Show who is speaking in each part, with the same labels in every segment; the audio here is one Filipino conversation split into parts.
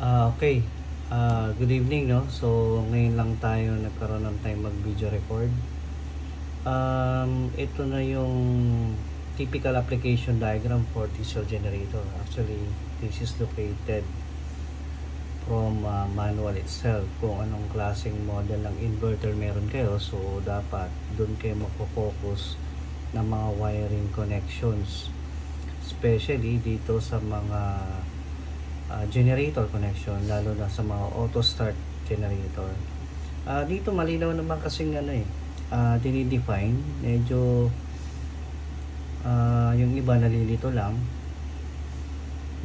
Speaker 1: Okay. Good evening, no? So, ngayon lang tayo nagkaroon ng time mag-video record. Ito na yung typical application diagram for diesel generator. Actually, this is located from manual itself. Kung anong klaseng model ng inverter meron kayo, so dapat doon kayo magpo-focus ng mga wiring connections. Especially dito sa mga generator connection, lalo na sa mga auto start generator. Dito malinaw naman kasing dinidefine, medyo yung iba nalilito lang.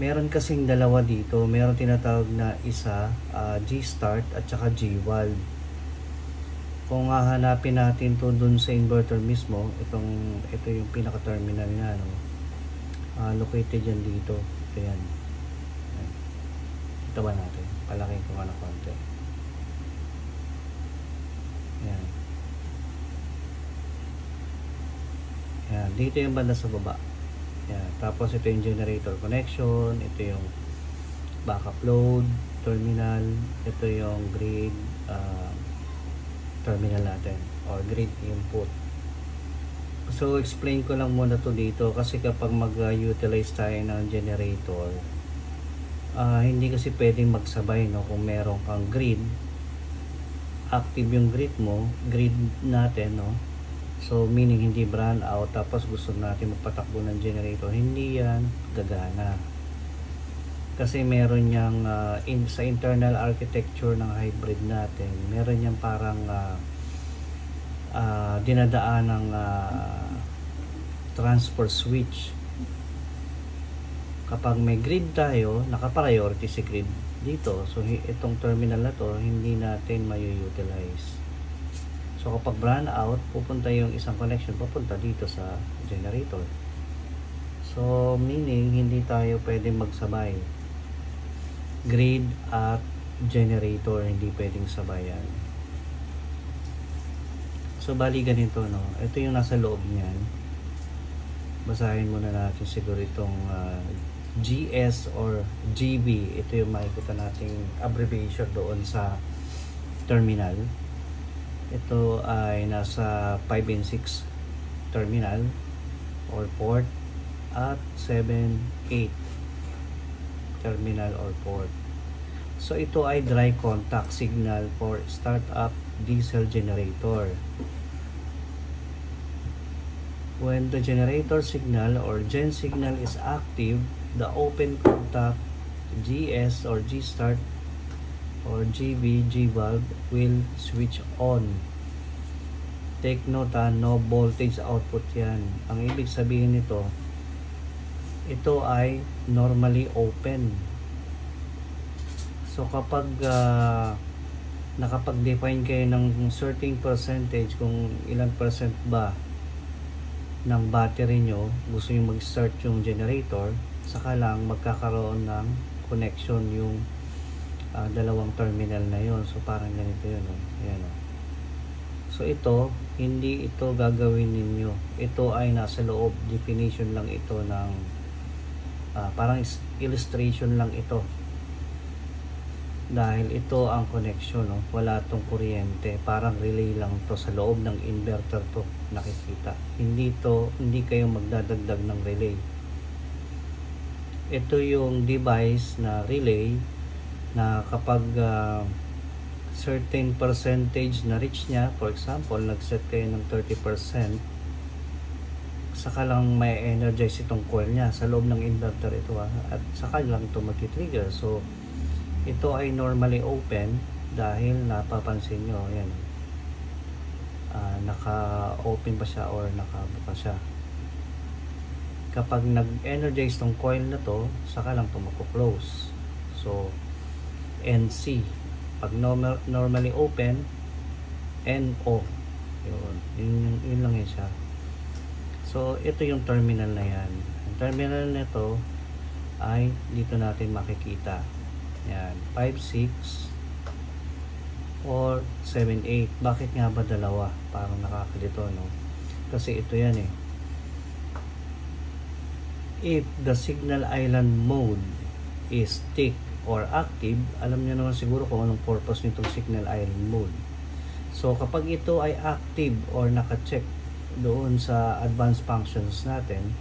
Speaker 1: Meron kasing dalawa dito, meron tinatawag na isa G-start at saka G-valve. Kung hahanapin natin to dun sa inverter mismo, ito yung pinaka terminal niya, no? Located yan dito. Ito yan. Ito ba natin? Palaking ko ng konti. Yan. Yan. Dito yung banda sa baba. Yan. Tapos ito yung generator connection. Ito yung backup load terminal. Ito yung grid terminal natin. Or grid input. So, explain ko lang muna to dito. Kasi kapag mag-utilize tayo ng generator, hindi kasi pwedeng magsabay, no? Kung meron kang grid, active yung grid mo, grid natin, no? So meaning hindi brand out, tapos gusto natin magpatakbo ng generator, hindi yan gagana. Kasi meron yang sa internal architecture ng hybrid natin, meron yang parang dinadaan ng transfer switch. Kapag may grid tayo, naka-priority si grid dito. So, itong terminal na to, hindi natin mayu-utilize. So, kapag brand out, pupunta yung isang connection, pupunta dito sa generator. So, meaning, hindi tayo pwedeng magsabay. Grid at generator, hindi pwedeng sabayan. So, bali ganito, no? Ito yung nasa loob niyan. Basahin muna natin siguro itong GS or GB. Ito yung makikita nating abbreviation doon sa terminal. Ito ay nasa 5 and 6 terminal or port at 7, 8 terminal or port. So ito ay dry contact signal for startup diesel generator. When the generator signal or gen signal is active, the open contact GS or G-start or GB, G-valve will switch on. Take note, no voltage output yan. Ang ibig sabihin nito, ito ay normally open. So kapag nakapag-define kayo ng certain percentage, kung ilang percent ba ng battery nyo, gusto nyo mag-start yung generator, saka lang magkakaroon ng connection yung dalawang terminal na yon. So parang ganito yun, ayan, so ito, hindi ito gagawin ninyo. Ito ay nasa loob, definition lang ito ng parang illustration lang ito, dahil ito ang connection, no? Wala tong kuryente, parang relay lang to sa loob ng inverter to nakikita. Hindi kayo magdadagdag ng relay. Ito yung device na relay na kapag certain percentage na reach niya, for example nag-set kayo ng 30%, saka lang may energize itong coil niya sa loob ng inverter ito, at saka lang ito mag-trigger. So ito ay normally open dahil napapansin nyo, yan, naka-open pa siya or nakabuka siya. Kapag nag-energize tong coil na to, saka lang ito magko-close. So NC, pag normally open, NO, yun lang yun siya. So ito yung terminal na yan. Ang terminal na to ay dito natin makikita. Yan, 5, 6 or 7, 8. Bakit nga ba dalawa? Parang nakakalito, no? Kasi ito yan eh. If the signal island mode is tick or active, alam niyo naman siguro kung anong purpose nitong signal island mode. So kapag ito ay active or naka-check doon sa advanced functions natin,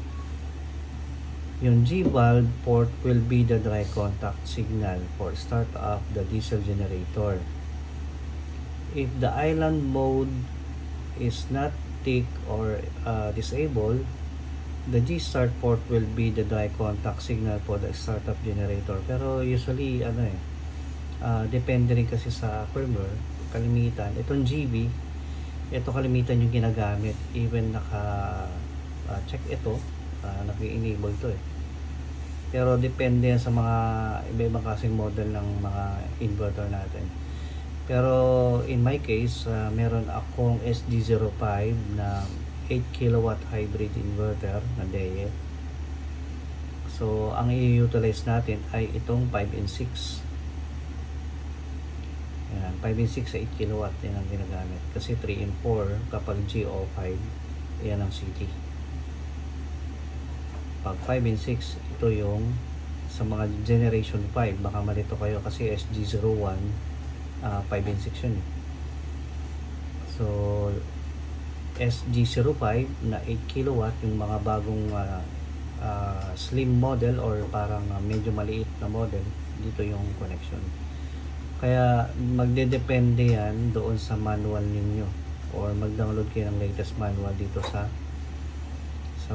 Speaker 1: yung G-valve port will be the dry contact signal for start of the diesel generator. If the island mode is not tick or disabled, the G-start port will be the dry contact signal for the startup generator. Pero usually depende rin kasi sa firmware. Kalimitan itong GB, ito kalimitan yung ginagamit, even naka check ito, naka-enable to pero depende yan sa mga iba-ibang kasing model ng mga inverter natin. Pero in my case, meron akong SD05 na 8 kilowatt hybrid inverter na DEA. So ang i-utilize natin ay itong 5 and 6. Ayan, 5 and 6 sa 8 kilowatt yan ang ginagamit. Kasi 3 and 4 kapag G05, yan ang CT. Pag 5 and 6, ito yung sa mga generation 5. Baka malito kayo kasi SG01, 5 and 6 yun. So, SG05 na 8 kilowatt, yung mga bagong slim model or parang medyo maliit na model, dito yung connection. Kaya magdedepende yan doon sa manual ninyo, or mag-download kayo ng latest manual dito sa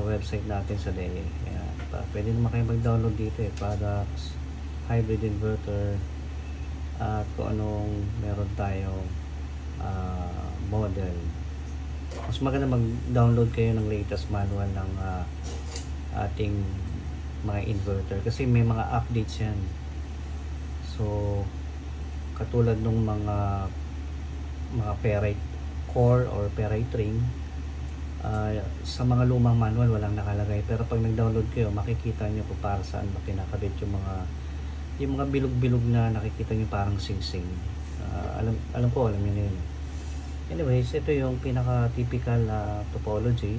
Speaker 1: website natin sa DEA. Ayan, pwede naman kayo mag-download dito products, hybrid inverter, at kung anong meron tayong model. Mas maganda mag-download kayo ng latest manual ng ating mga inverter kasi may mga updates yan. So katulad ng mga ferrite core or ferrite ring, sa mga lumang manual walang nakalagay, pero pag nag-download kayo makikita nyo kung para saan kinakabit yung mga bilog-bilog na nakikita nyo parang sing-sing. Alam nyo na yun. Anyways, ito yung pinaka-typical topology.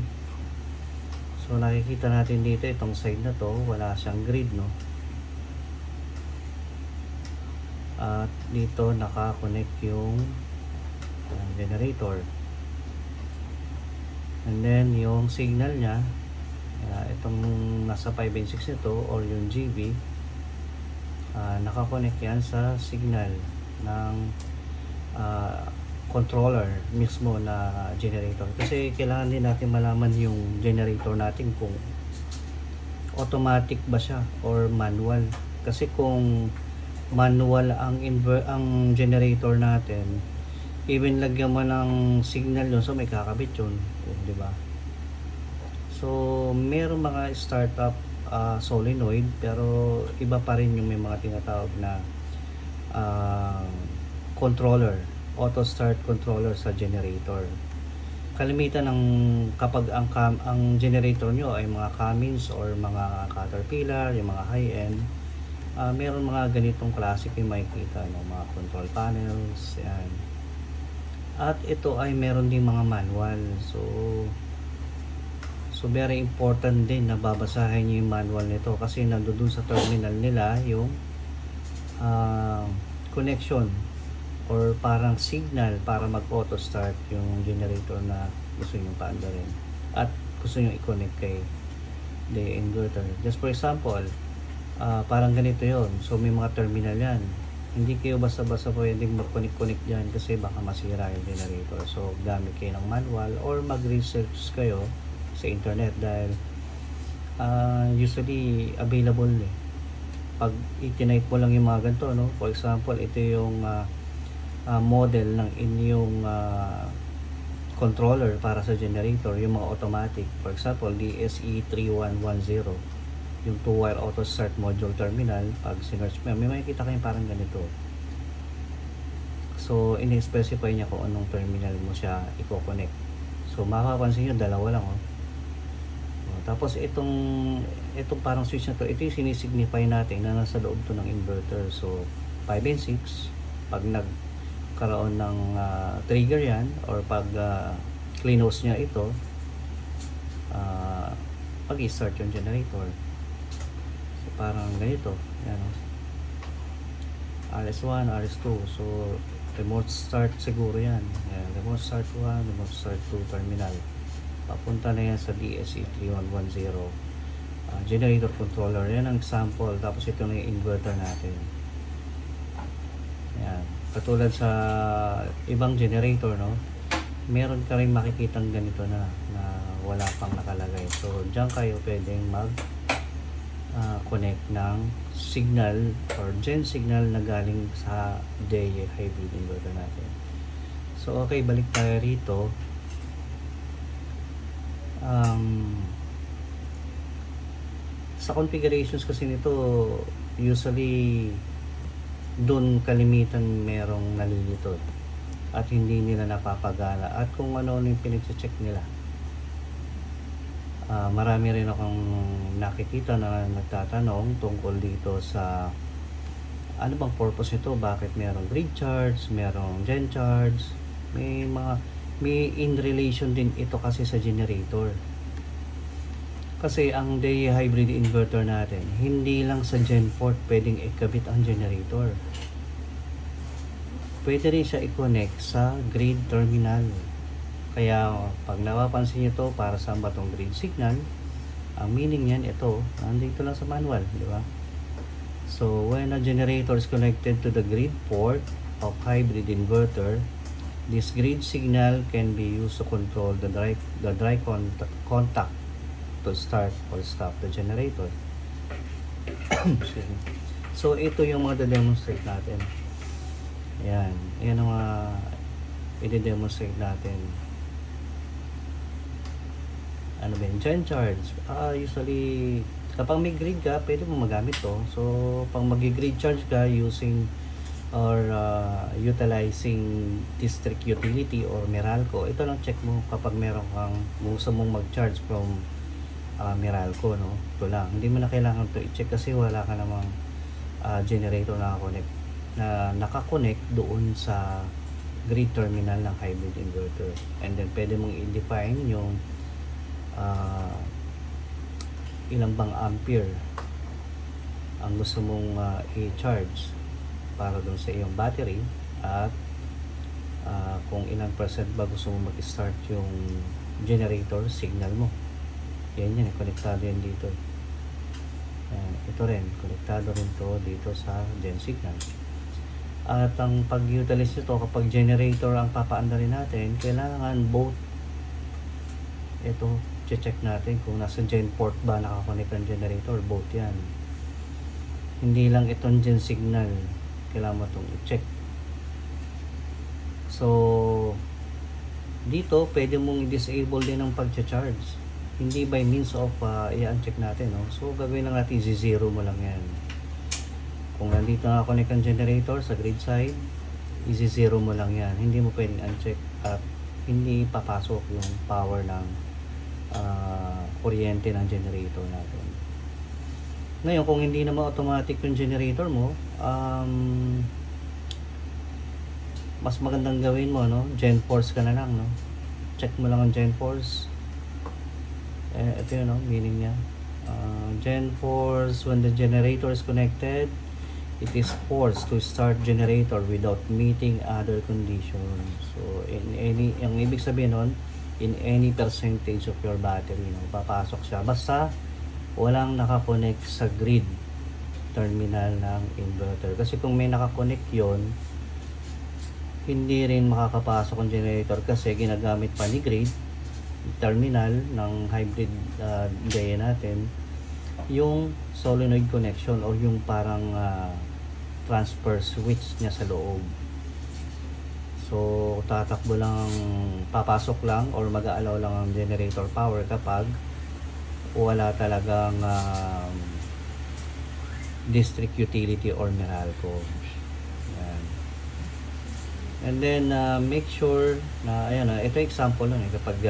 Speaker 1: So nakikita natin dito itong side na to, wala siyang grid, no? At dito naka-connect yung generator. And then yung signal niya, itong nasa 5 and 6 nito or yung GB, naka-connect yan sa signal ng controller mismo na generator. Kasi kailangan din natin malaman yung generator natin kung automatic ba siya or manual. Kasi kung manual ang generator natin, even lagyan mo ng signal yun, so may kakabit yun, di ba? So meron mga startup solenoid, pero iba pa rin yung may mga tinatawag na controller, auto start controller sa generator. Kalimitan ng kapag ang generator nyo ay mga Cummins or mga Caterpillar, yung mga high-end, meron mga ganitong klase yung makikita, no? Mga control panels, yan. At ito ay meron din mga manual. So very important din na babasahin nyo yung manual nito kasi nandoon sa terminal nila yung connection or parang signal para mag-auto start yung generator na gusto nyo paandarin at gusto nyo i-connect kay the inverter. Just for example, parang ganito yon. So may mga terminal yan, hindi kayo basta-basta pwedeng mag-connect dyan kasi baka masira yung generator. So gamit kayo ng manual or mag-research kayo sa internet dahil usually available pag itinite mo lang yung mga ganito, no? For example, ito yung model ng inyong controller para sa generator, yung mga automatic. For example, DSE3110, yung 2-wire auto start module terminal. Pag sinearch mo, may makikita kayong parang ganito. So ini-specify niya kung anong terminal mo siya i-connect. So makapansin nyo, dalawa lang, tapos itong parang switch na to, ito yung sinisignify natin na nasa loob to ng inverter. So 5 and 6, pag nagkaroon ng trigger yan or pag cleanos niya ito, pag i-start yung generator. So parang ganito, yan. RS1, RS2. So remote start siguro yan. Ayan, remote start 1, remote start 2 terminal. Papunta na yan sa DSE3110 generator controller. Yan ang example. Tapos ito na yung inverter natin. Ayan. Katulad sa ibang generator, no, meron ka rin makikitang ganito na wala pang nakalagay. So dyan kayo pwedeng mag connect ng signal or gen signal na galing sa DEA hybrid inverter natin. So okay, balik tayo rito. Sa configurations kasi nito, usually doon kalimitan merong nalilito at hindi nila napapagana at kung ano yung pinag-check nila. Marami rin akong nakikita na nagtatanong tungkol dito sa ano bang purpose nito, bakit merong grid charge, merong gen charge, may in relation din ito kasi sa generator. Kasi ang DEA hybrid inverter natin, hindi lang sa gen port pwedeng ikabit ang generator. Pwede rin siya i-connect sa grid terminal. Kaya pag napapansin nyo to, para sa batong grid signal, ang meaning yan ito, nandito lang sa manual, di ba? So when a generator is connected to the grid port of hybrid inverter, this grid signal can be used to control the dry contact to start or stop the generator. So ito yung mga demonstrate natin. Ayan, ayan ang i-demonstrate natin. Ano ba yung gen charge? Usually kapag may grid ka, pwede mo magamit to. So pag mag-grid charge ka using or utilizing district utility or Meralco, ito lang check mo kapag meron kang gusto mong mag-charge from Meralco, no? Ito lang, hindi mo na kailangan to i-check kasi wala ka namang generator na nakakonect doon sa grid terminal ng hybrid inverter. And then pwede mong i-define yung ilang bang ampere ang gusto mong i-charge para doon sa iyong battery at kung ilang percent ba gusto mong mag-start yung generator signal mo. Yan, konektado yan dito. Ito rin, konektado rin to dito sa gen signal. At ang pag-utilize nito, kapag generator ang papaandarin natin, kailangan both. Ito, check natin kung nasa gen port ba nakakonect ang generator, both yan. Hindi lang itong gen signal, kailangan mo itong i-check. So dito, pwede mong i-disable din ang pag-charge. Hindi by means of i-uncheck natin, no? So gagawin lang natin, i-zero mo lang yan. Kung nandito nakakonect ang generator sa grid side, i-zero mo lang yan. Hindi mo pwedeng uncheck at hindi papasok yung power ng kuryente ng generator natin. Ngayon, kung hindi naman automatic yung generator mo, mas magandang gawin mo, no? Gen force ka na lang, no? Check mo lang ang gen force. Ito yun, no? Meaning niya. Gen force, when the generator is connected, it is forced to start generator without meeting other conditions. So in any, ang ibig sabihin nun, in any percentage of your battery, no, papasok siya basta walang nakakonect sa grid terminal ng inverter. Kasi kung may nakakonect yon, hindi rin makakapasok ang generator kasi ginagamit pa ni grid terminal ng hybrid DEA natin yung solenoid connection o yung parang transfer switch niya sa loob. So tatakbo lang, papasok lang or mag-aalaw lang ang generator power kapag wala talagang district utility or Meralco. Yan. And then make sure na ayan, ito example lang kapag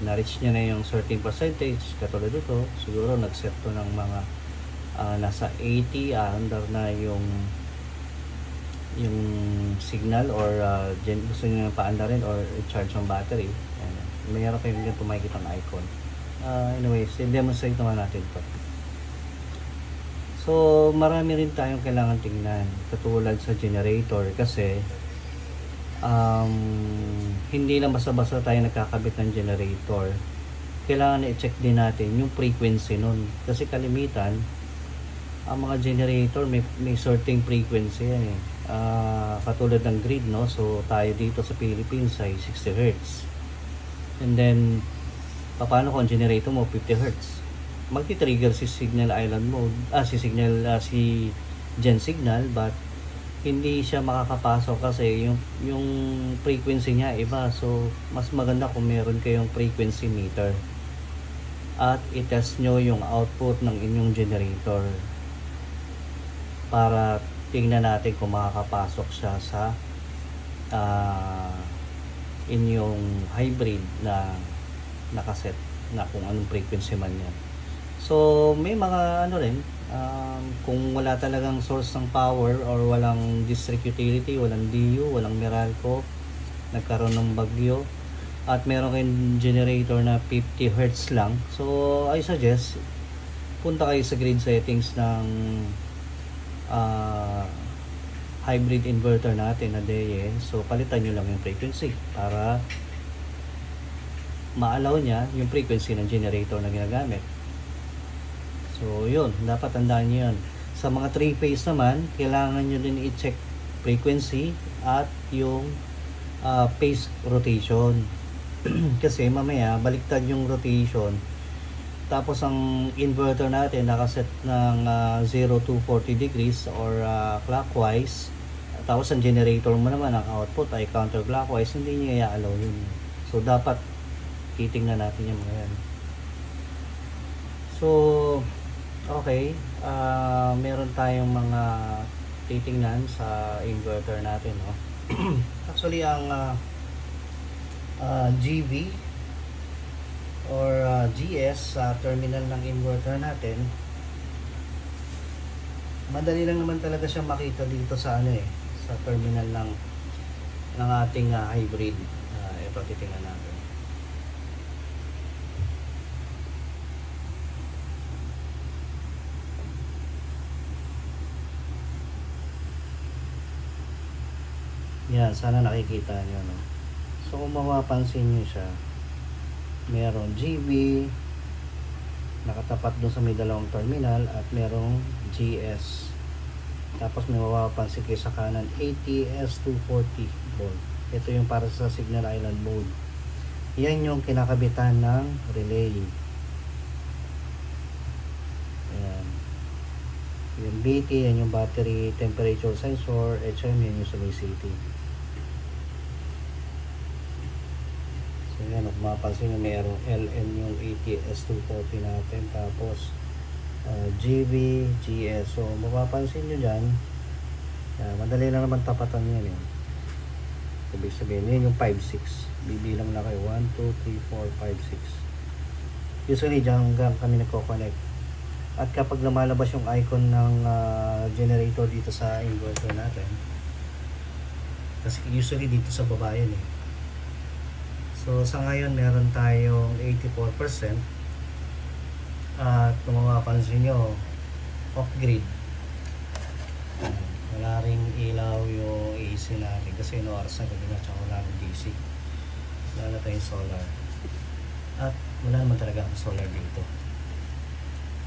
Speaker 1: na-reach niya na yung certain percentage, katulad dito, siguro nag-set to ng mga nasa 80, under na yung signal or gusto nyo yung paanda rin or charge ng battery. Ayan. Mayroon kayong dito makikita ng icon. Anyways, i-demonstrate naman natin ito. So marami rin tayong kailangan tingnan, katulad sa generator, kasi hindi lang basta-basta tayo nagkakabit ng generator. Kailangan i-check din natin yung frequency nun, kasi kalimitan ang mga generator may certain frequency yan eh. Katulad ng grid, no? So tayo dito sa Philippines ay 60 Hz. And then paano kung generator mo 50 Hz? Magti-trigger si signal island mode, si gen signal, but hindi siya makakapasok kasi yung frequency niya iba. So mas maganda kung meron kayong frequency meter at i-test nyo yung output ng inyong generator para tingnan natin kung makakapasok siya sa inyong hybrid na nakaset na kung anong frequency man yan. So may mga kung wala talagang source ng power or walang district utility, walang DU, walang Meralco, nagkaroon ng bagyo, at meron kayong generator na 50 Hz lang, so I suggest punta kayo sa grid settings ng hybrid inverter natin na DE. So palitan nyo lang yung frequency para ma-allow niya yung frequency ng generator na ginagamit. So yun, dapat tandaan nyo yun. Sa mga 3-phase naman, kailangan nyo din i-check frequency at yung phase rotation. Kasi mamaya baliktad yung rotation, tapos ang inverter natin nakaset ng 0 to 40 degrees or clockwise, tapos ang generator mo naman ang output ay counterclockwise, hindi niya i-allow yun. So dapat titingnan natin yung mga yan. So okay, meron tayong mga titingnan sa inverter natin, no? Actually ang GV or GS sa terminal ng inverter natin, madali lang naman talaga siya makita dito sa sa terminal ng ating hybrid. Ito titingnan natin. Yan, sana nakikita nyo, no? So kung mapapansin nyo siya, meron GB nakatapat doon sa may dalawang terminal at merong GS, tapos may mapapansin kayo sa kanan ATS240 volt. Ito yung para sa signal island mode. Yan yung kinakabitan ng relay. Ayan. Yung BT, yan yung battery temperature sensor. HM, yan yung solidity. So yan, kung mapapansin nyo, mayroong LN yung ATS240 natin, tapos GB, GS. So mapapansin nyo dyan, madali lang naman tapatan yan eh. Ibig sabihin, yun yung 5-6. Bibilang na kayo 1, 2, 3, 4, 5, 6. Usually dyan kami nagko-connect. At kapag lumalabas yung icon ng generator dito sa inverter natin, kasi usually dito sa baba yun eh. So sa ngayon meron tayong 84%. At kung mapapansin nyo, off-grid. Wala ring ilaw yung AC natin kasi no oras na gabi na, tsaka wala ring DC. Wala na tayong solar. At wala naman talaga ang solar dito.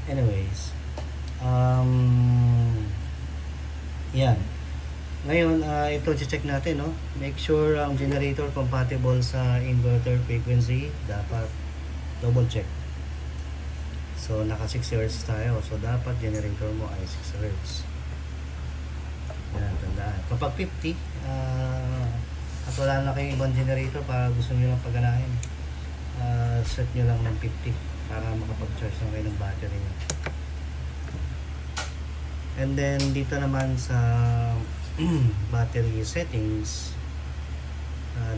Speaker 1: Anyways, yan. Ngayon, ito check natin, no? Make sure ang generator compatible sa inverter frequency. Dapat double check. So, naka 6 Hz tayo. So, dapat generator mo ay 6 Hz. Yan, tandaan. Kapag 50, at wala na kayong ibang generator para gusto nyo lang pagganahin, set nyo lang ng 50 para makapag-charge lang kayo ng battery nyo. And then dito naman sa battery settings,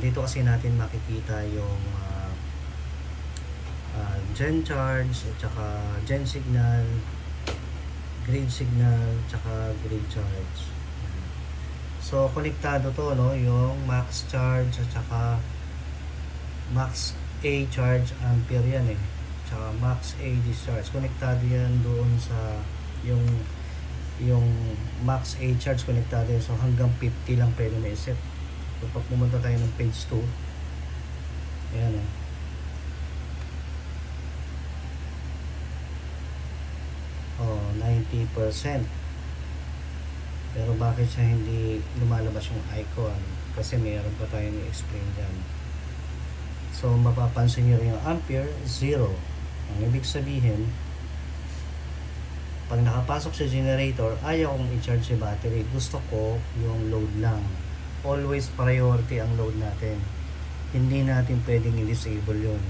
Speaker 1: dito kasi natin makikita yung gen charge at saka gen signal, grid signal, tsaka grid charge. So konektado to, no, yung max charge at saka max A charge ampere yan eh, tsaka max A discharge. Konektado yan doon sa yung yung max A charge konektado yun. So hanggang 50 lang pwede na iset. So pag pumunta tayo ng page 2, ayan oh, 90%. Pero bakit siya hindi lumalabas yung icon? Kasi mayroon pa tayong i-explain dyan. So mapapansin nyo rin yung ampere 0. Ang ibig sabihin, pag nakapasok sa generator, ayaw kong i-charge yung battery. Gusto ko yung load lang. Always priority ang load natin. Hindi natin pwedeng i-disable yun.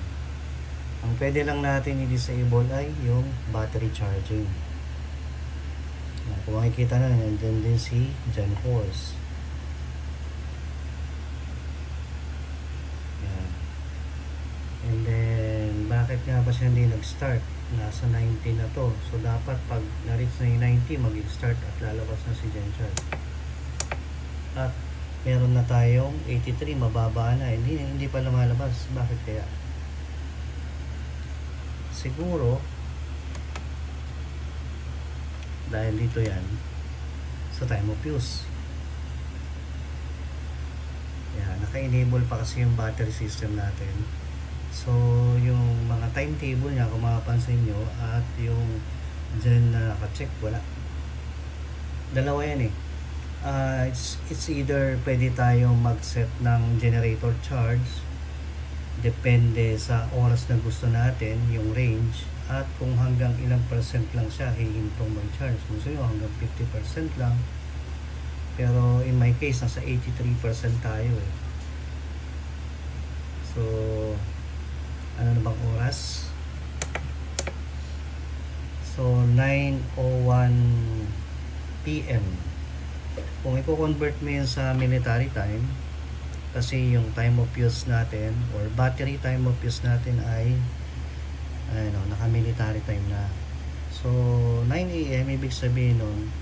Speaker 1: Ang pwede lang natin i-disable ay yung battery charging. Kung makikita na, nandun din si Gen Force. Yan. And then, bakit nga ba siya hindi nag-start? Nasa 90 na to. So, dapat pag na-reach na yung 90, mag-start at lalabas na si GenCharge. At meron na tayong 83, mababa na. Hindi pa lumalabas. Bakit kaya? Siguro, dahil dito yan sa time of use. Yan, naka-enable pa kasi yung battery system natin. So, yung mga timetable niya, kung makapansin nyo, at yung dyan na naka-check, wala. Dalawa yan eh. It's either pwede tayong mag-set ng generator charge, depende sa oras na gusto natin, yung range, at kung hanggang ilang percent lang siya hihintong mag-charge. Gusto nyo hanggang 50% lang, pero in my case nasa 83% tayo eh. So ano na bang oras? So 9:01 PM. Kung i-convert mo yun sa military time, kasi yung time of use natin or battery time of use natin ay naka-military time na. So 9 AM ibig sabihin nun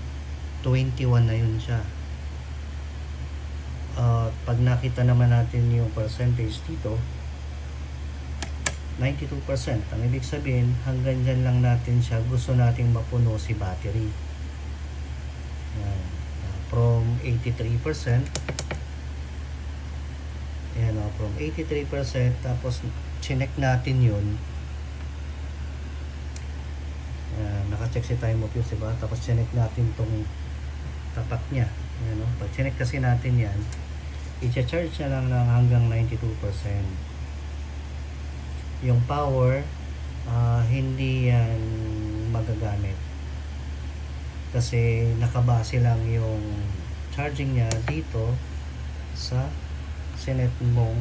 Speaker 1: 21 na yun siya. Pag nakita naman natin yung percentage dito, 92%. Ang ibig sabihin, hanggang dyan lang natin siya gusto nating mapuno si battery. Yan. From 83%, ayan o, from 83%, tapos chinek natin yun. Naka-check si time of use, diba? Tapos chinek natin tong tapat niya. Ayan o, pag chinek kasi natin yan, i-charge na lang ng hanggang 92%. Yung power, hindi yan magagamit. Kasi nakabase lang yung charging niya dito sa sinet mong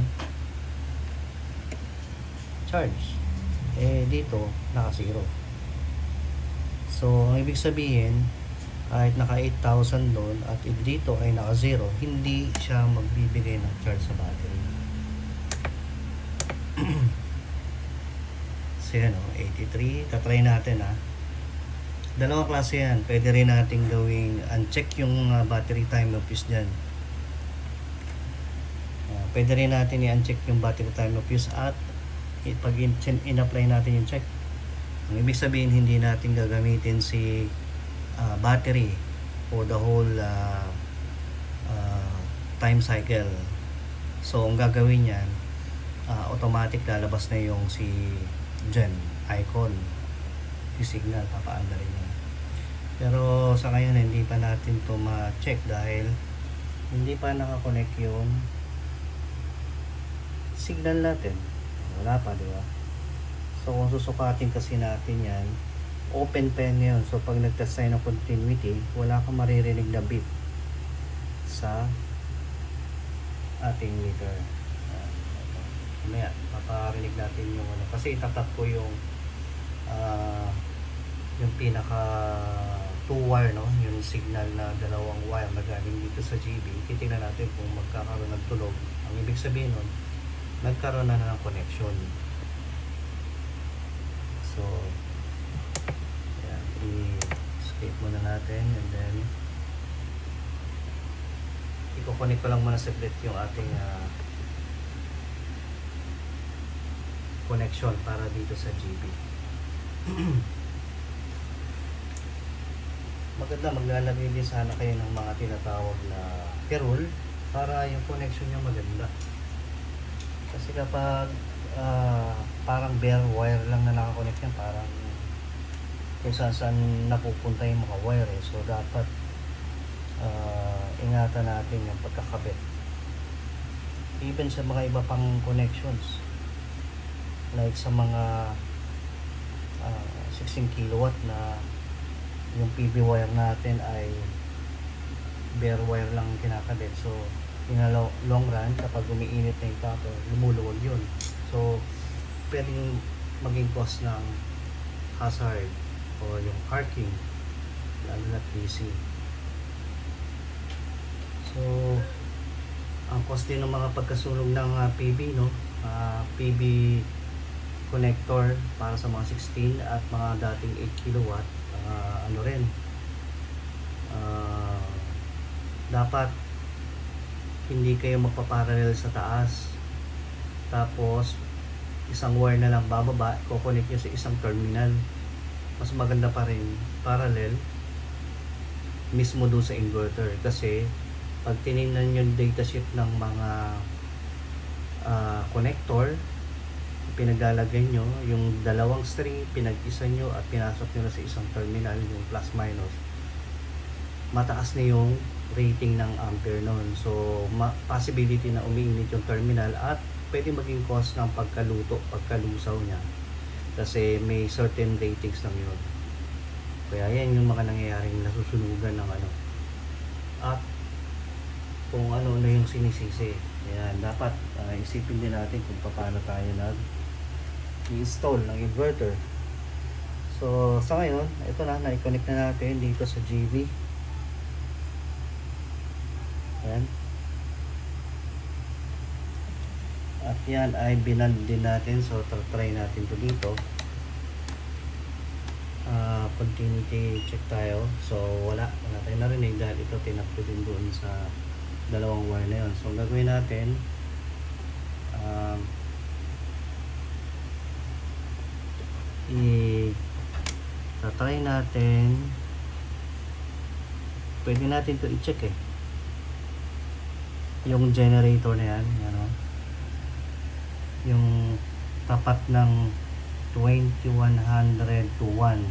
Speaker 1: charge. Dito, naka-zero. So, ang ibig sabihin, kahit naka 8,000 doon at dito ay naka-0, hindi siya magbibigay ng charge sa battery. So, yan o, 83. Tatry natin ha. Dalawang klase yan. Pwede rin natin gawing uncheck yung battery time of use dyan. Pwede rin natin i-uncheck yung battery time of use at pag in-apply natin yung check, ang ibig sabihin hindi natin gagamitin si battery for the whole time cycle. So ang gagawin yan, automatic lalabas na yung si gen icon, yung signal, papaanda rin yan. Pero sa ngayon hindi pa natin to ma-check dahil hindi pa nakakonect yung signal natin. Wala pa, di ba? So kung susukatin kasi natin yan, open pen yun. So pag nagtest tayo ng continuity, wala kang maririnig na beep sa ating meter. Mamaya paparinig natin yung ano, kasi itatap ko yung pinaka 2 wire, no, yung signal na dalawang wire na galing dito sa GB. Titingnan natin kung magkakaroon ng tunog. Ang ibig sabihin nun, nagkaroon na ng connection. So i-escape muna natin and then i-connect ko lang muna separate yung ating connection para dito sa GB. maganda maglalagay din sana kayo ng mga tinatawag na perul para yung connection nyo maganda. Kasi kapag parang bare wire lang na nakakonect yan, parang kung saan napupunta yung mga wire eh. So dapat ingatan natin yung pagkakabit. Even sa mga iba pang connections, like sa mga 16 kilowatt na yung PV wire natin ay bare wire lang kinakabit. So in a long run, kapag umiinit na yung copper, lumuluwag yun. So pwedeng maging cause ng hazard o yung arcing, lalo na PC. So ang cost din ng mga pagkasunog ng PV, no? PV connector para sa mga 16 at mga dating 8 kilowatt, ano rin, dapat hindi kayo magpaparallel sa taas, tapos isang wire na lang bababa, kukonek nyo sa isang terminal. Mas maganda pa rin parallel mismo doon sa inverter, kasi pag tinignan nyo yung datasheet ng mga connector, pinaglalagay nyo yung dalawang string, pinag-isa nyo at pinasok nyo sa isang terminal, yung plus minus, mataas na yung rating ng ampere nun. So possibility na umiinit yung terminal at pwede maging cause ng pagkaluto, pagkalusaw niya, kasi may certain ratings lang yun. Kaya yan yung mga nangyayaring nasusunugan ng ano. At kung ano na yung sinisisi, yan, dapat isipin din natin kung paano tayo nag-install ng inverter. So sa ngayon, ito na-connect na natin dito sa GV. Yan. At yan ay binand din natin, so try natin to dito. Continuity check tayo, so wala tayo narinig dahil ito tinap ko din doon sa dalawang wire na yun. So ang gagawin natin, try natin, pwede natin to i-check eh, yung generator na yan, ano, yung tapat ng 2100 to 1.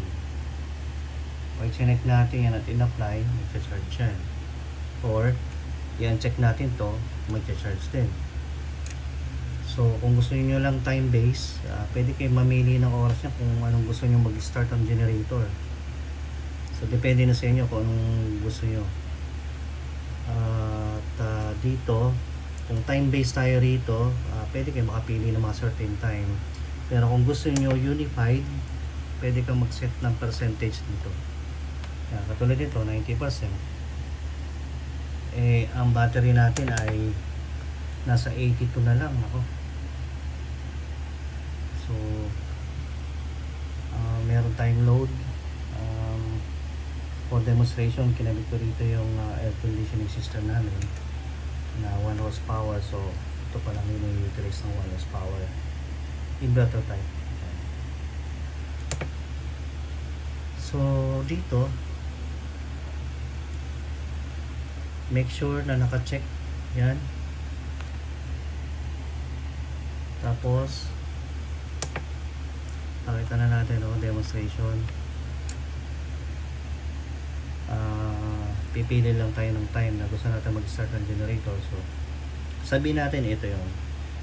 Speaker 1: Pag connect natin yan at in-apply, mag-charge yan. Or yan, check natin to, mag-charge din. So kung gusto niyo lang time base, pwede kayo mamili ng oras niya kung anong gusto niyo mag-start ang generator. So depende na sa inyo kung anong gusto niyo. At dito, kung time base tayo rito, pwede kayo makapili ng mga certain time. Pero kung gusto niyo unified, pwede kang mag-set ng percentage dito. Yan, katulad dito, 90%. Eh, ang battery natin ay nasa 82 na lang ako. So meron tayong load. For demonstration, kinabit ko rito yung air conditioning system namin na 1 horsepower. So ito pa lang yung utilize ng 1 horsepower inverter type. So dito, make sure na naka-check yan. Tapos pakita na natin demonstration. Pipili lang tayo ng time na gusto natin mag-start ng generator. So sabihin natin ito yung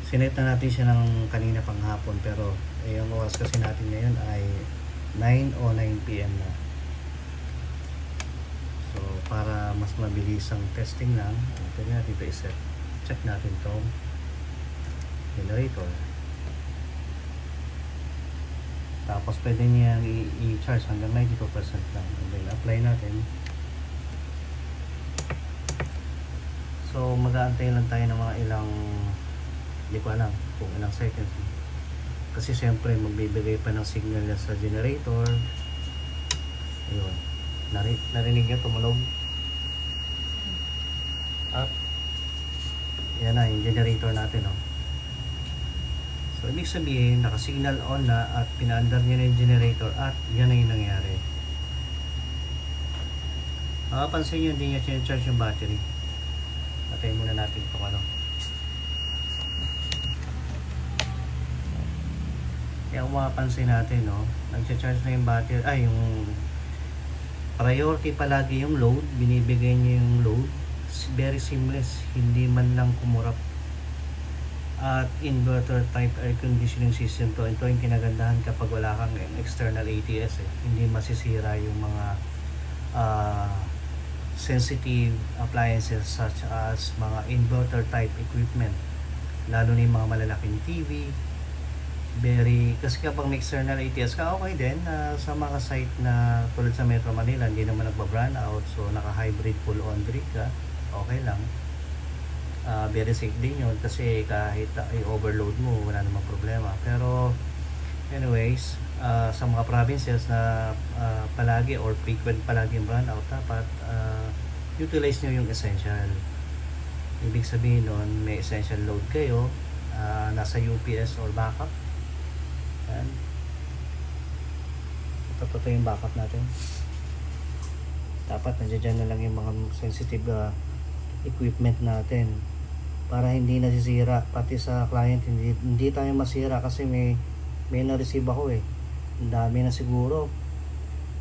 Speaker 1: sinet na natin siya ng kanina pang hapon, pero yung oras kasi natin ngayon ay 9:09 PM na. So para mas mabilis ang testing lang, pwede natin ito i-set. Check natin itong generator. Tapos pwede niyang i-charge hanggang 92% lang. And then apply natin. So mag-aantay lang tayo ng mga ilang, hindi ko alam kung ilang seconds. Kasi siyempre magbibigay pa ng signal na sa generator. Ayun. Narinig niyo tumunog. At yan na yung generator natin. So ibig sabihin naka-signal on na at pinaandar niya na yung generator at yan na yung nangyari. Makapansin nyo hindi niya charge yung battery. Patayin muna natin itong ano. Kaya kung makapansin natin, no, nag-charge na yung battery, yung priority palagi yung load, binibigay niya yung load. Very seamless, hindi man lang kumurap. At inverter type air conditioning system to. Ito yung kinagandahan kapag wala kang external ATS, hindi masisira yung mga sensitive appliances such as mga inverter type equipment, lalo na yung mga malalaking TV. Kasi kapag may external ATS ka, okay din. Sa mga site na tulad sa Metro Manila, hindi naman nagba-brand out, so naka-hybrid full on brick ka, okay lang. Very safe din yun kasi kahit i-overload mo, wala namang problema. Pero anyways, sa mga provinces na palagi or frequent palagi yung brand out, dapat utilize nyo yung essential. Ibig sabihin nun, may essential load kayo, nasa UPS or backup. Yan. Ito yung backup natin. Dapat nandiyan na lang yung mga sensitive equipment natin para hindi nasisira, pati sa client hindi tayo masira kasi may na-receive ako ang dami na siguro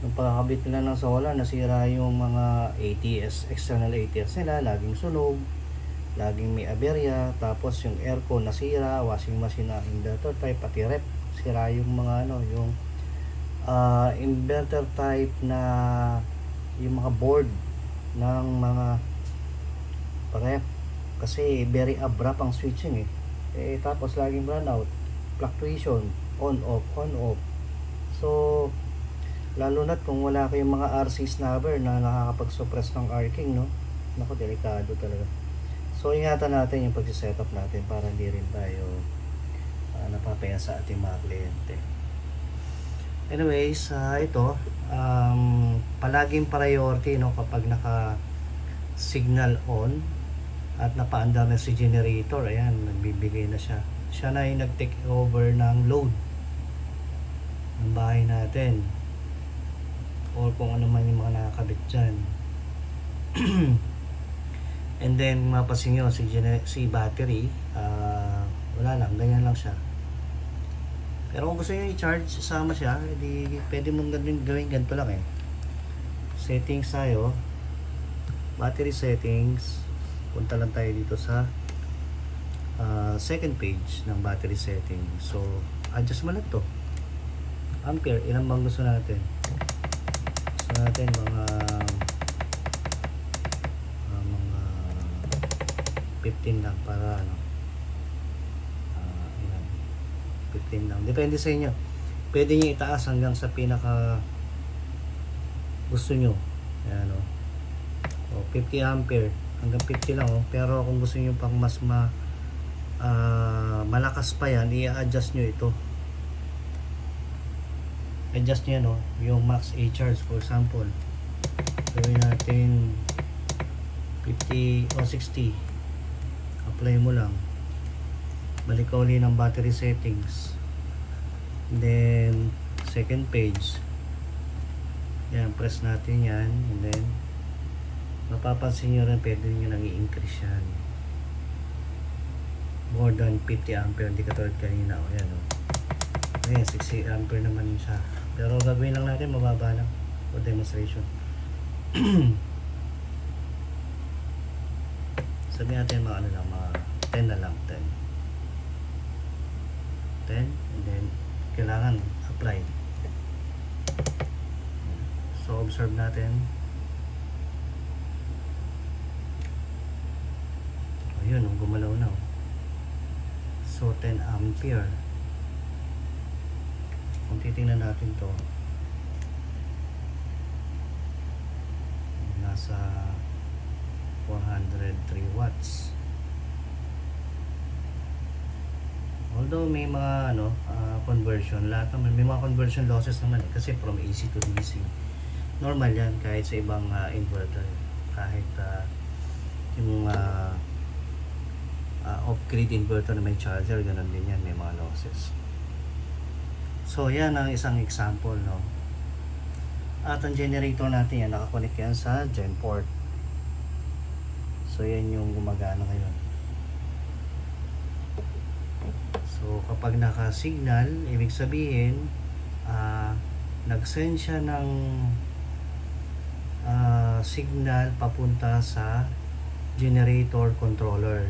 Speaker 1: nung pagkakabit nila ng solar, nasira yung mga ATS, external ATS nila, laging sunog, laging may aberya, tapos yung aircon nasira, washing machine na inverter type, pati rep sira yung mga yung inverter type na yung mga board ng mga rep kasi very abrupt ang switching tapos laging run out, fluctuation, on off. So lalo na kung wala kayong mga RC snubber na nakakapag-suppress ng arcing, naku, delikado talaga. So ingatan natin yung pag-setup natin para hindi rin tayo napapaya sa ating mga kliyente. Anyways, ito palaging priority kapag naka signal on at napaandar na si generator. Ayan, nagbibigay na siya na yung nag-take over ng load ng bahay natin or kung ano man yung mga nakakabit dyan. And then mapasin nyo si battery, wala lang, ganyan lang siya. Pero kung gusto nyo i-charge, sama siya, pwede mong gawin ganito lang settings tayo, battery settings, punta lang tayo dito sa second page ng battery settings. So adjust mo lang to ampere, ilan bang gusto natin? Gusto natin mga 15 lang para 15 lang, depende sa inyo. Pwede nyo itaas hanggang sa pinaka gusto nyo. Ayan, 50 ampere hanggang 50 lang pero kung gusto nyo pang mas malakas pa yan, i-adjust nyo ito. Adjust nyo yung max A charge. For example, gawin natin 50 o 60, apply mo lang, balik ka uli ng battery settings, then second page, yan, press natin yan, and then mapapansin nyo rin pwede nyo nang i-increase yan more than 50 ampere, hindi katulad kanina. Ayan, 60 ampere naman siya, pero gagawin lang natin mababa lang for demonstration. Sabi natin mga mga 10 na lang, 10, and then kailangan apply. So observe natin, ayun, gumalaw na. So 10 ampere. Kung titingnan natin to, nasa 403 watts. Although may mga conversion, lahat naman may mga conversion losses naman kasi from AC to DC. Normal yan kahit sa ibang inverter, kahit yung off-grid inverter na may charger, ganun din yan, may mga losses. So yan ang isang example, At ang generator natin yan, nakakonect yan sa gen port. So yan yung gumagana ngayon. So kapag naka-signal, ibig sabihin nag-send siya ng signal papunta sa generator controller.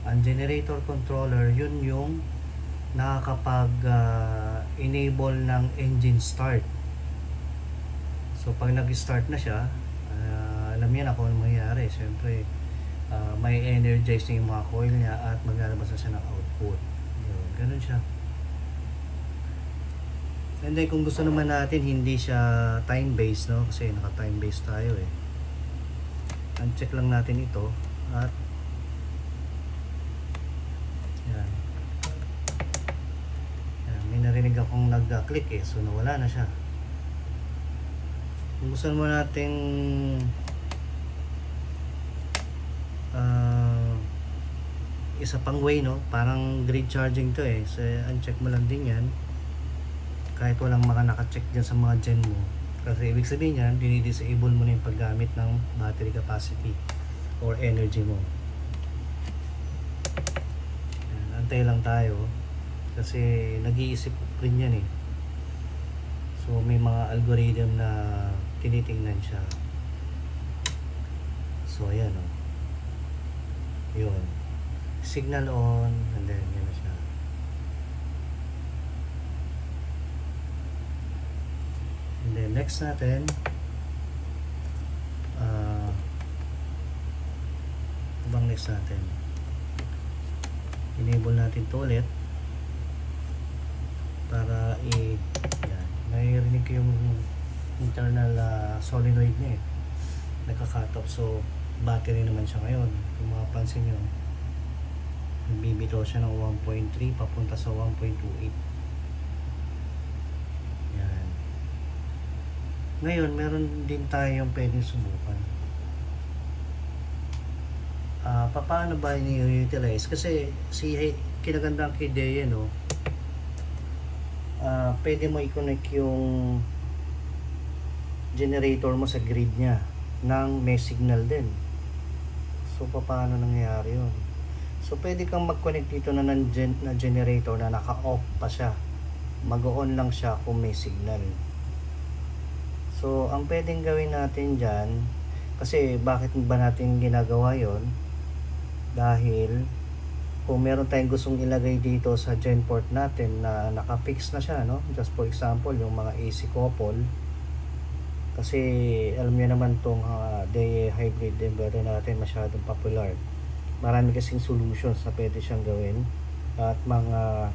Speaker 1: Ang generator controller, yun yung nakakapag enable ng engine start. So pag nag-start na siya, alam niya na kung ano mangyayari. Siyempre may energize na yung mga coil niya at maglalabas na siya ng output. Yun, ganun siya. And then kung gusto naman natin hindi siya time based, no, kasi naka time based tayo eh, uncheck lang natin ito at yan, may narinig akong nag-click eh, so nawala na siya. Kung gusto naman natin isa pang way, no, parang grid charging to eh, so uncheck mo lang din yan kahit walang mga naka-check dyan sa mga gen mo, kasi ibig sabihin yan, dinidisable mo na yung paggamit ng battery capacity or energy mo. Yan, antay lang tayo kasi nag-iisip rin yan eh, so may mga algorithm na tinitingnan siya. So ayan o, yun, signal on, and then yun na siya. And then next natin, bang next natin, enable natin to ulit para yan, naririnig yung internal solenoid niya eh, nagka-cut off. So battery naman siya ngayon, kung mapapansin nyo, nagbibitaw siya ng 1.3 papunta sa 1.28. yan. Ngayon meron din tayong pwedeng subukan. Paano ba i-utilize? Kasi kinagandang ideya, no, pwede mo i-connect yung generator mo sa grid niya nang may signal din. So paano nangyayari yun? So pwede kang mag-connect dito na generator na naka-off pa siya, mag-on lang siya kung may signal. So ang pwedeng gawin natin dyan, kasi bakit ba natin ginagawa yon? Dahil kung meron tayong gustong ilagay dito sa gen port natin na naka-fix na siya, no? Just for example, yung mga AC couple, kasi alam niyo naman tong DE hybrid inverter natin masyadong popular. Marami kasing solutions na pwede siyang gawin, at mga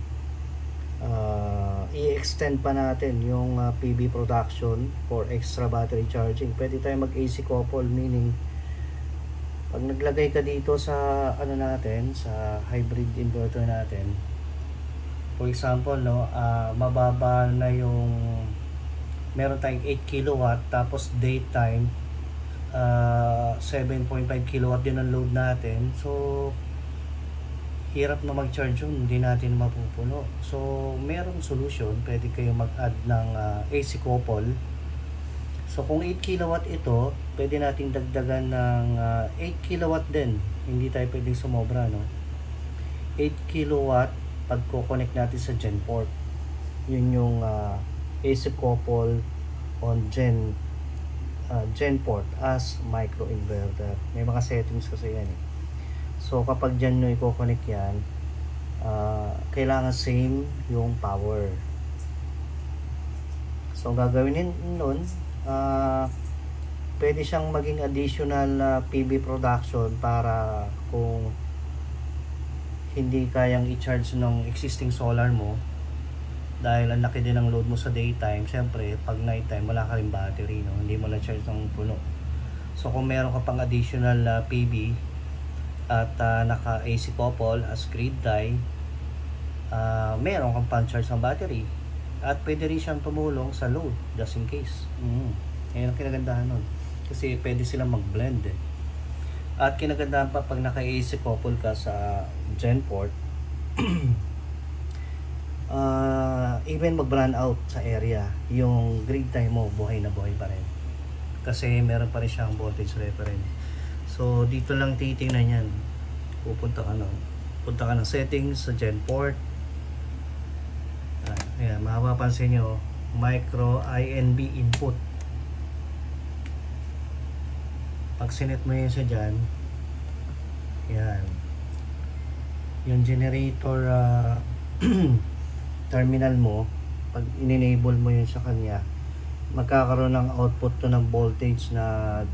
Speaker 1: i-extend pa natin yung PV production for extra battery charging. Pwede tayo mag AC couple, meaning pag naglagay ka dito sa ano natin, sa hybrid inverter natin, for example, no, mababa na yung, meron tayong 8 kilowatt tapos daytime 7.5 kilowatt din ang load natin, so hirap na mag-charge yun, hindi natin mapupuno. So merong solution, pwede kayo mag-add ng AC couple. So kung 8 kilowatt ito, pwede nating dagdagan ng 8 kilowatt din, hindi tayo pwedeng sumobra, no? 8 kilowatt pagko-connect natin sa gen port, yun yung AC couple on gen port as micro inverter. May mga settings kasi yan eh. So kapag dyan nyo i-connect yan, kailangan same yung power. So gagawin nun, pwede siyang maging additional PV production para kung hindi kayang i-charge ng existing solar mo, dahil ang laki din ng load mo sa daytime, syempre pag nighttime wala ka rin battery, no? Hindi mo na charge ng puno. So kung meron ka pang additional PV at naka AC couple as grid tie, meron kang pang charge ng battery, at pwede rin siyang tumulong sa load just in case. Ayun ang kinagandahan nun, kasi pwede silang mag-blend eh. At kinagandahan pa pag naka AC couple ka sa gen port, even mag-brand out sa area, yung grid tie mo buhay na buhay pa rin kasi meron pa rin siyang voltage reference. So dito lang titingnan yan. Punta ka ng settings sa gen port. Ayan, mapapansin nyo micro INB input. Pag sinet mo yun sa dyan, yan yung generator terminal mo, pag in-enable mo yun sa kanya, magkakaroon ng output to ng voltage na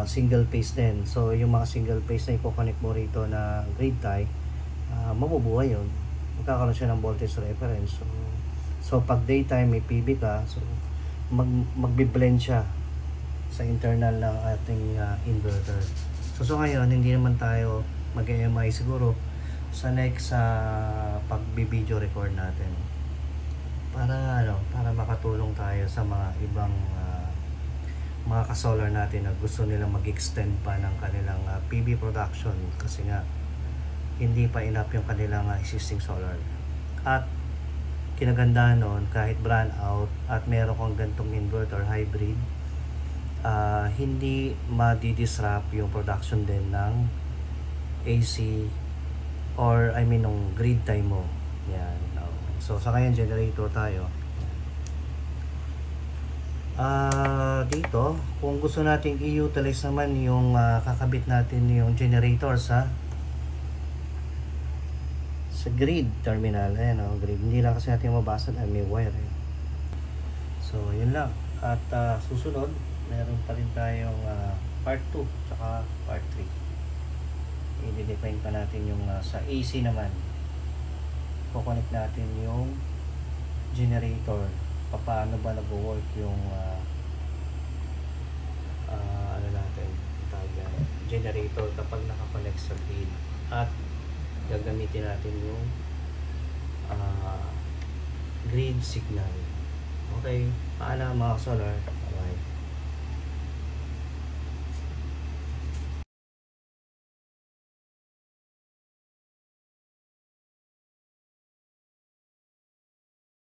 Speaker 1: single phase din. So yung mga single phase na i-connect mo rito na grid tie, mabubuhay yun, magkakaroon siya ng voltage reference. So pag daytime may PV ka, so magbi-blend siya sa internal ng ating inverter. So ngayon hindi naman tayo mag-EMI siguro sa next pag-video record natin para makatulong tayo sa mga ibang mga ka-solar natin na gusto nilang mag-extend pa ng kanilang PV production kasi nga hindi pa enough yung kanilang existing solar. At kinagandahan nun, kahit brand out at meron kang gantong inverter hybrid, hindi ma-disrupt yung production din ng AC or ng grid tie mo. Yan. So sa kanya generator tayo. Dito kung gusto nating i-utilize naman yung kakabit natin yung generator sa grid terminal. Ayan grid. Hindi lang kasi natin mabasa dahil may wire. So yun lang. At susunod meron pa rin tayong part 2 tsaka part 3. I-define pa natin yung sa AC naman. Kukonect natin yung generator. Paano ba nag-work yung natin generator kapag nakakonect sa grid, at gagamitin natin yung grid signal. Okay, paano mga solar?